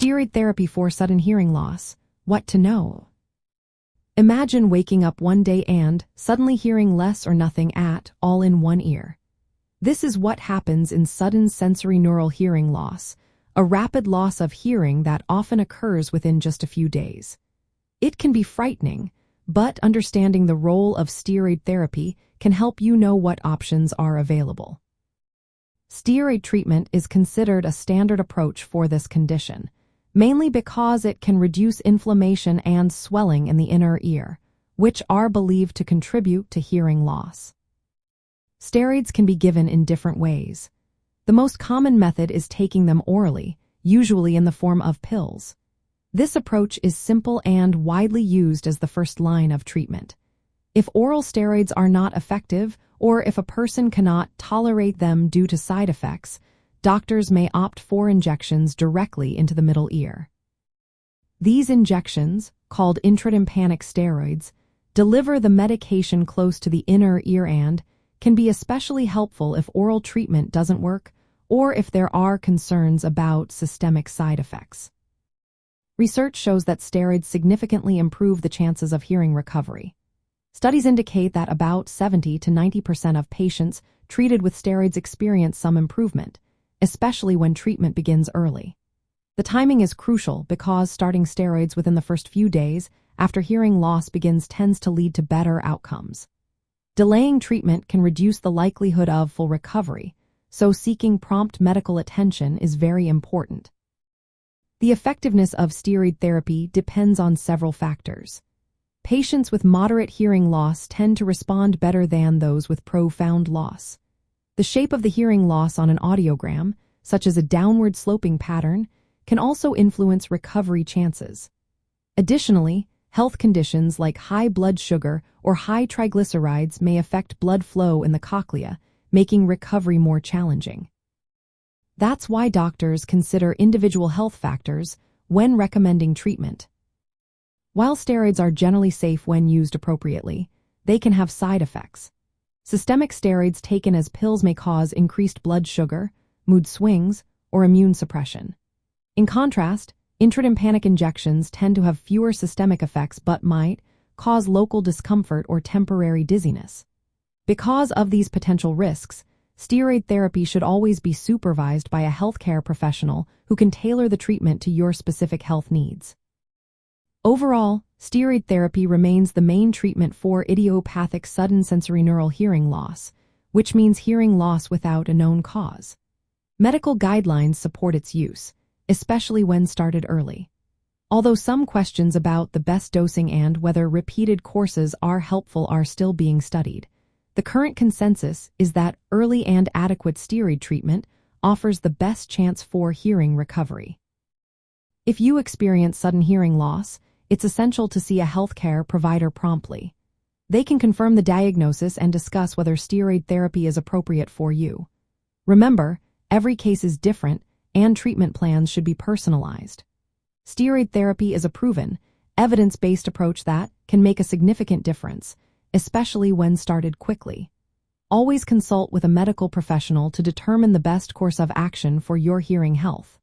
Steroid therapy for sudden hearing loss. What to know? Imagine waking up one day and suddenly hearing less or nothing at all in one ear. This is what happens in sudden sensorineural hearing loss, a rapid loss of hearing that often occurs within just a few days. It can be frightening, but understanding the role of steroid therapy can help you know what options are available. Steroid treatment is considered a standard approach for this condition, mainly because it can reduce inflammation and swelling in the inner ear, which are believed to contribute to hearing loss. Steroids can be given in different ways. The most common method is taking them orally, usually in the form of pills. This approach is simple and widely used as the first line of treatment. If oral steroids are not effective, or if a person cannot tolerate them due to side effects, doctors may opt for injections directly into the middle ear. These injections, called intratympanic steroids, deliver the medication close to the inner ear and can be especially helpful if oral treatment doesn't work or if there are concerns about systemic side effects. Research shows that steroids significantly improve the chances of hearing recovery. Studies indicate that about 70 to 90% of patients treated with steroids experience some improvement, especially when treatment begins early. The timing is crucial because starting steroids within the first few days after hearing loss begins tends to lead to better outcomes. Delaying treatment can reduce the likelihood of full recovery, so seeking prompt medical attention is very important. The effectiveness of steroid therapy depends on several factors. Patients with moderate hearing loss tend to respond better than those with profound loss. The shape of the hearing loss on an audiogram, such as a downward sloping pattern, can also influence recovery chances. Additionally, health conditions like high blood sugar or high triglycerides may affect blood flow in the cochlea, making recovery more challenging. That's why doctors consider individual health factors when recommending treatment. While steroids are generally safe when used appropriately, they can have side effects. Systemic steroids taken as pills may cause increased blood sugar, mood swings, or immune suppression. In contrast, intratympanic injections tend to have fewer systemic effects but might cause local discomfort or temporary dizziness. Because of these potential risks, steroid therapy should always be supervised by a healthcare professional who can tailor the treatment to your specific health needs. Overall, steroid therapy remains the main treatment for idiopathic sudden sensorineural hearing loss, which means hearing loss without a known cause. Medical guidelines support its use, especially when started early. Although some questions about the best dosing and whether repeated courses are helpful are still being studied, the current consensus is that early and adequate steroid treatment offers the best chance for hearing recovery. If you experience sudden hearing loss, it's essential to see a healthcare provider promptly. They can confirm the diagnosis and discuss whether steroid therapy is appropriate for you. Remember, every case is different and treatment plans should be personalized. Steroid therapy is a proven, evidence-based approach that can make a significant difference, especially when started quickly. Always consult with a medical professional to determine the best course of action for your hearing health.